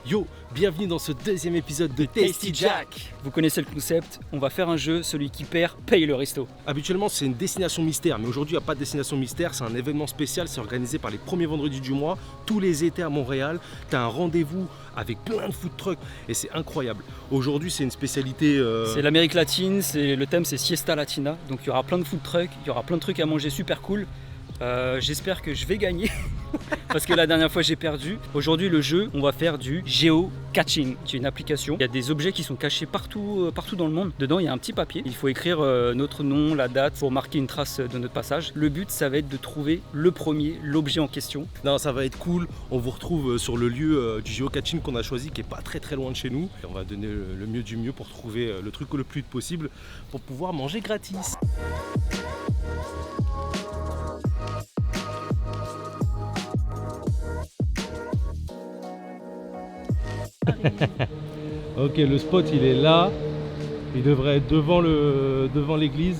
Yo, bienvenue dans ce deuxième épisode de Tasty Jack. Vous connaissez le concept, on va faire un jeu, celui qui perd paye le resto. Habituellement c'est une destination mystère, mais aujourd'hui il n'y a pas de destination mystère, c'est un événement spécial, c'est organisé par les premiers vendredis du mois, tous les étés à Montréal. T'as un rendez-vous avec plein de food trucks et c'est incroyable. Aujourd'hui c'est une spécialité... C'est l'Amérique latine, le thème c'est Siesta Latina, donc il y aura plein de food trucks, il y aura plein de trucs à manger super cool. J'espère que je vais gagner parce que la dernière fois j'ai perdu. Aujourd'hui le jeu, on va faire du géocaching. C'est une application. Il y a des objets qui sont cachés partout dans le monde. Dedans il y a un petit papier. Il faut écrire notre nom, la date pour marquer une trace de notre passage. Le but ça va être de trouver l'objet en question. Non, ça va être cool. On vous retrouve sur le lieu du géocaching qu'on a choisi qui est pas très loin de chez nous. Et on va donner le mieux du mieux pour trouver le truc le plus vite possible pour pouvoir manger gratis. Ok, le spot il est là, il devrait être devant l'église.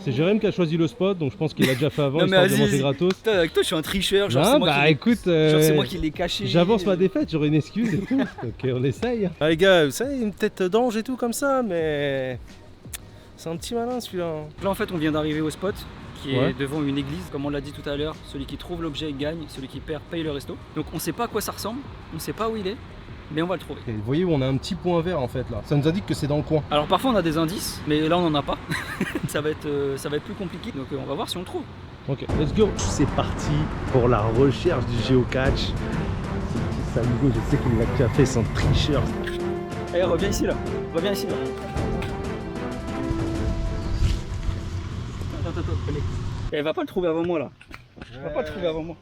C'est Jérém qui a choisi le spot, donc je pense qu'il l'a déjà fait avant, histoire de manger gratos. Putain, avec toi je suis un tricheur, genre c'est moi qui l'ai caché. J'avance ma défaite, j'aurai une excuse et tout. Ok, on essaye. Ah les gars, vous savez, une tête d'ange et tout comme ça, mais c'est un petit malin celui-là. Là en fait on vient d'arriver au spot qui est devant une église, comme on l'a dit tout à l'heure. Celui qui trouve l'objet gagne, celui qui perd paye le resto. Donc on sait pas à quoi ça ressemble, on sait pas où il est, mais on va le trouver. Et vous voyez où on a un petit point vert en fait là. Ça nous indique que c'est dans le coin. Alors parfois on a des indices, mais là on en a pas. ça va être plus compliqué, donc on va voir si on le trouve. Ok, let's go. C'est parti pour la recherche du géocache. Ce petit Samigo, je sais qu'il l'a déjà fait sans tricheur. Allez, reviens ici là. Reviens ici là. Attends. Elle va pas le trouver avant moi là. Elle va pas le trouver avant moi.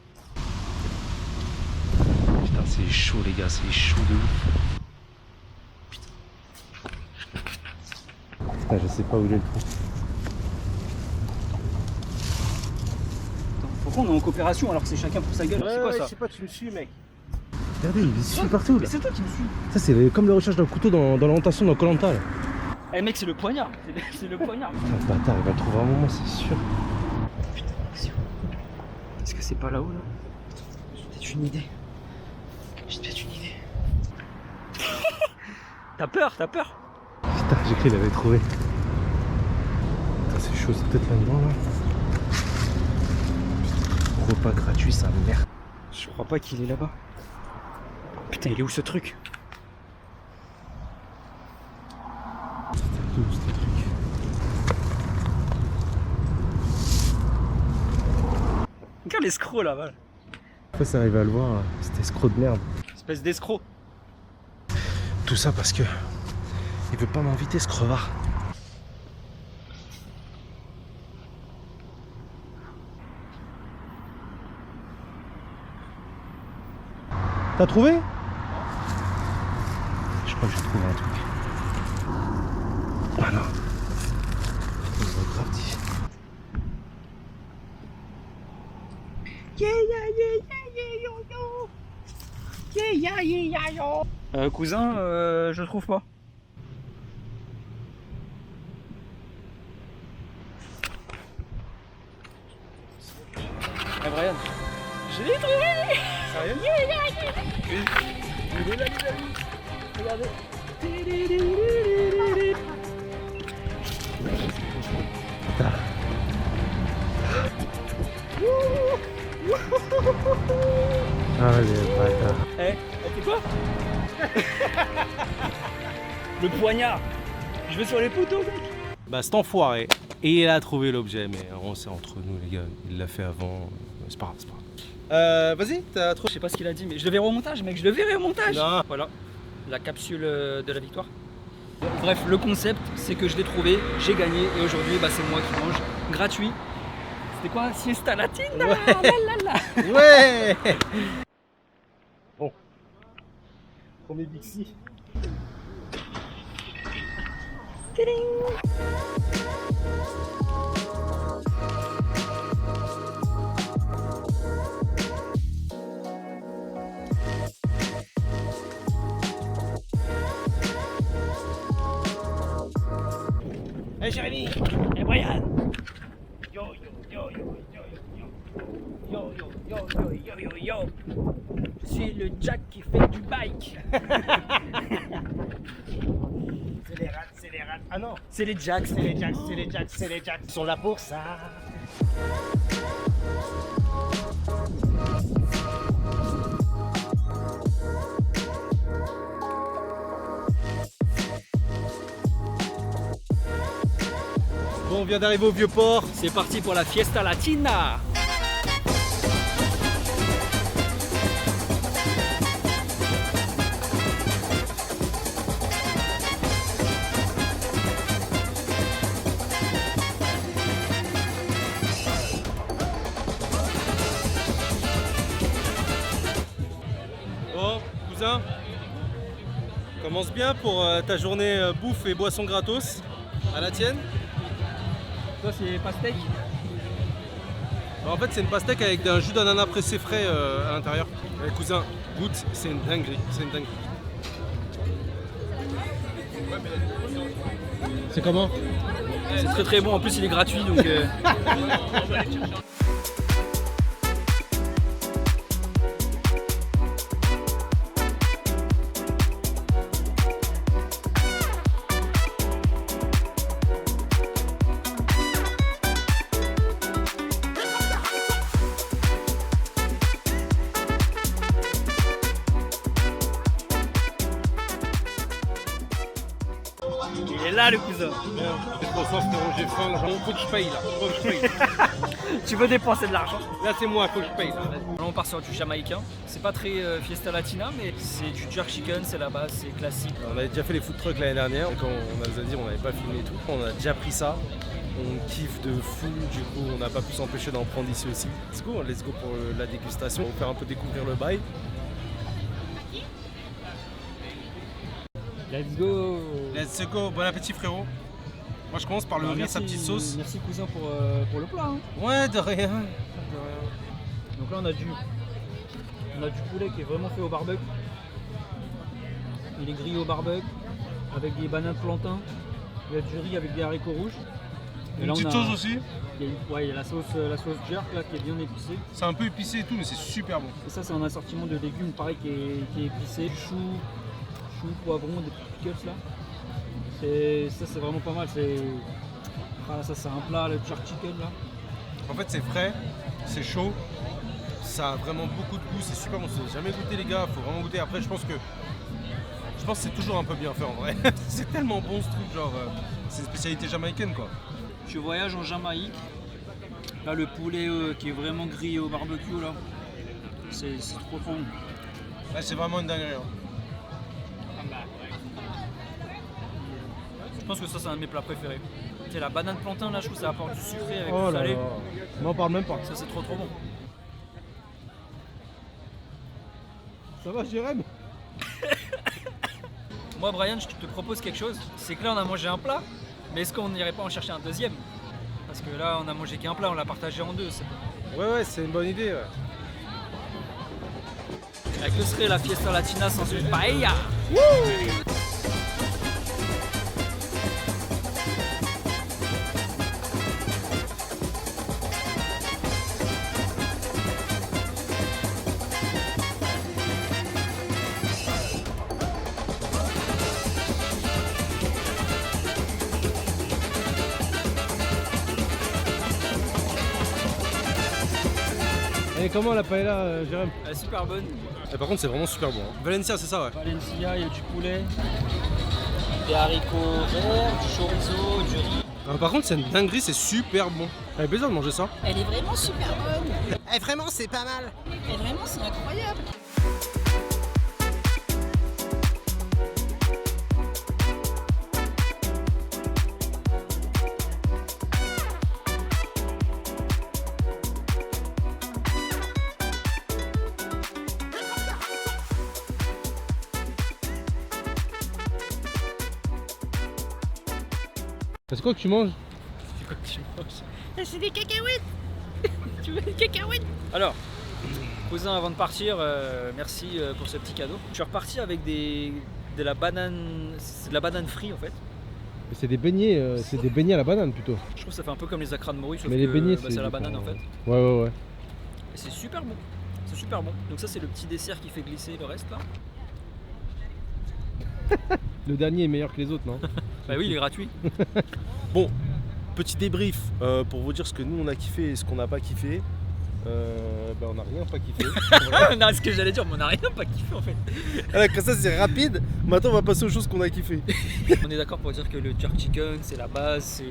Putain, c'est chaud les gars, c'est chaud de ouf. Putain, je sais pas où il est le trou. Pourquoi on est en coopération alors que c'est chacun pour sa gueule? C'est quoi ça? Je sais pas, tu me suis mec. Regardez, il suit partout Mais là. c'est toi qui me suis. Ça c'est comme la recherche d'un couteau dans l'orientation dans Koh-Lanta là. Eh mec, c'est le poignard. C'est le poignard. Putain, le bâtard, il va le trouver un moment, c'est sûr. Putain, attention. Est-ce que c'est pas là-haut là? J'ai peut-être une idée. T'as peur? Putain, j'ai cru qu'il avait trouvé. Putain, c'est chaud, c'est peut-être là-dedans là. Repas gratuit, ça merde. Je crois pas qu'il est là-bas. Putain, il est où ce truc? Où ce truc? Regarde l'escroc là-bas. Après, ça arrive à le voir, cet escroc de merde. Espèce d'escroc. Tout ça parce que il veut pas m'inviter ce crevard. T'as trouvé? Je crois que j'ai trouvé un truc. Voilà. On va grave dit. Cousin, je trouve pas. Eh Brian, je l'ai trouvé. Sérieux? Il est là, regardez. Allez, bâtard. Eh, c'est quoi? Le poignard. Je vais sur les poteaux, mec. Bah, cet enfoiré. Et il a trouvé l'objet, mais on sait entre nous, les gars. Il l'a fait avant. C'est pas grave. Vas-y, t'as trouvé. Je sais pas ce qu'il a dit, mais je le verrai au montage, mec. Je le verrai au montage. Non. Voilà, la capsule de la victoire. Bref, le concept, c'est que je l'ai trouvé, j'ai gagné, et aujourd'hui, bah, c'est moi qui mange gratuit. C'était quoi? Siesta Latina. Ouais. Ouais. Bon. Premier Bixi. Hey Jérémy. Hey Brian. Yo. Je suis le Jack qui fait du bail. pastèques. C'est les rats, c'est les rats. Ah non, C'est les jacks. c'est les jacks, c'est les jacks, c'est les jacks. Ils sont là pour ça. Bon, on vient d'arriver au Vieux-Port. C'est parti pour la Fiesta Latina. Bon, cousin, commence bien pour ta journée bouffe et boisson gratos. À la tienne? Toi, c'est pastèque. En fait, c'est une pastèque avec un jus d'ananas pressé frais à l'intérieur. Cousin, goûte, c'est une dinguerie. C'est une dinguerie. C'est comment? C'est très très bon. En plus, il est gratuit donc. Il est là le cousin. J'ai trop soif, frérot, j'ai faim là. Faut que je paye là. Faut que je paye. Tu veux dépenser de l'argent? Là, c'est moi, faut que je paye. Là. Là, on part sur du jamaïcain. C'est pas très Fiesta Latina, mais c'est du jerk chicken, c'est la base, c'est classique. On avait déjà fait les food trucks l'année dernière. Quand on nous a dit on n'avait pas filmé et tout, on a déjà pris ça. On kiffe de fou, du coup on n'a pas pu s'empêcher d'en prendre ici aussi. Let's go pour la dégustation. On va faire un peu découvrir le bail. Let's go. Let's go, bon appétit frérot. Moi je commence par le riz et sa petite sauce. Merci cousin pour le plat. Hein. Ouais, de rien. Donc là on a du poulet qui est vraiment fait au barbecue. Il est grillé au barbecue avec des bananes plantains. Il y a du riz avec des haricots rouges. Et Une là, petite sauce aussi. Il y a la sauce jerk là qui est bien épicée. C'est un peu épicé et tout, mais c'est super bon. Et ça c'est un assortiment de légumes pareil qui est épicé. Chou, poivron, des petits pickles là. Ça c'est vraiment pas mal. Ça c'est un plat, le jerk chicken là. En fait c'est frais, c'est chaud, ça a vraiment beaucoup de goût, c'est super bon. J'ai jamais goûté les gars, faut vraiment goûter. Après je pense que c'est toujours un peu bien fait en vrai. C'est tellement bon ce truc, genre c'est une spécialité jamaïcaine quoi. Tu voyages en Jamaïque, là le poulet qui est vraiment grillé au barbecue là, c'est trop bon. Là c'est vraiment une dinguerie. Hein. Je pense que ça c'est un de mes plats préférés. C'est la banane plantain là, je trouve que ça apporte du sucré avec Oh du là salé. là, m'en parle même pas. Ça c'est trop bon. Ça va Jérém? Moi Brian, je te propose quelque chose. C'est que là on a mangé un plat, mais est-ce qu'on n'irait pas en chercher un deuxième? Parce que là on a mangé qu'un plat, on l'a partagé en deux. Ouais, c'est une bonne idée. Ouais. Que serait la Fiesta Latina sans une paella? Et comment la paella Jérém? Elle est super bonne. Et par contre c'est vraiment super bon. Hein. Valencia c'est ça ouais. Valencia, il y a du poulet, des haricots verts, du chorizo, du riz. Par contre c'est une dinguerie, c'est super bon. Ça fait plaisir de manger ça. Elle est vraiment super bonne. Vraiment, c'est pas mal. Et vraiment, c'est incroyable. C'est quoi que tu manges? C'est des cacahuètes. Tu veux des cacahuètes? Alors, cousin, avant de partir, merci pour ce petit cadeau. Je suis reparti avec de la banane frite en fait. C'est des beignets, à la banane plutôt. Je trouve que ça fait un peu comme les acras de morue, sauf Mais les que beignets, c'est à la banane en fait. Ouais. Et c'est super bon. C'est super bon. Donc ça c'est le petit dessert qui fait glisser le reste là. Le dernier est meilleur que les autres, non? Bah oui, il est gratuit. Bon, petit débrief pour vous dire ce que nous on a kiffé et ce qu'on n'a pas kiffé. On n'a rien pas kiffé. Non, ce que j'allais dire, mais on n'a rien pas kiffé en fait. Alors que ça c'est rapide, maintenant on va passer aux choses qu'on a kiffé. On est d'accord pour dire que le jerk chicken, c'est la base, c'est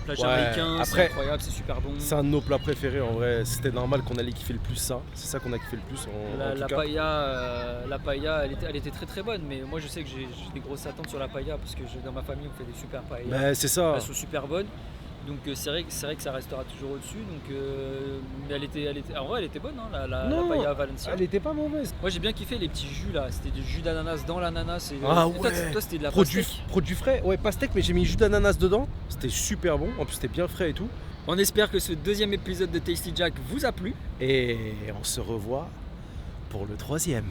plat Ouais, jamaïcain, c'est après, incroyable, c'est super bon. C'est un de nos plats préférés en vrai, c'était normal qu'on allait kiffer le plus ça. C'est ça qu'on a kiffé le plus en La tout cas. paella, elle était très très bonne, mais moi je sais que j'ai des grosses attentes sur la paella parce que dans ma famille on fait des super paella. Mais c'est ça. Elles sont super bonnes. Donc c'est vrai que ça restera toujours au-dessus. Donc, mais en vrai elle était bonne, hein, la paella Valencia. Elle était pas mauvaise. Moi j'ai bien kiffé les petits jus là, c'était du jus d'ananas dans l'ananas. Ah et ouais. toi c'était de la Produit pastèque. frais, ouais pastèque, mais j'ai mis jus d'ananas dedans. C'était super bon, en plus c'était bien frais et tout. On espère que ce deuxième épisode de Tasty Jack vous a plu. Et on se revoit pour le 3e.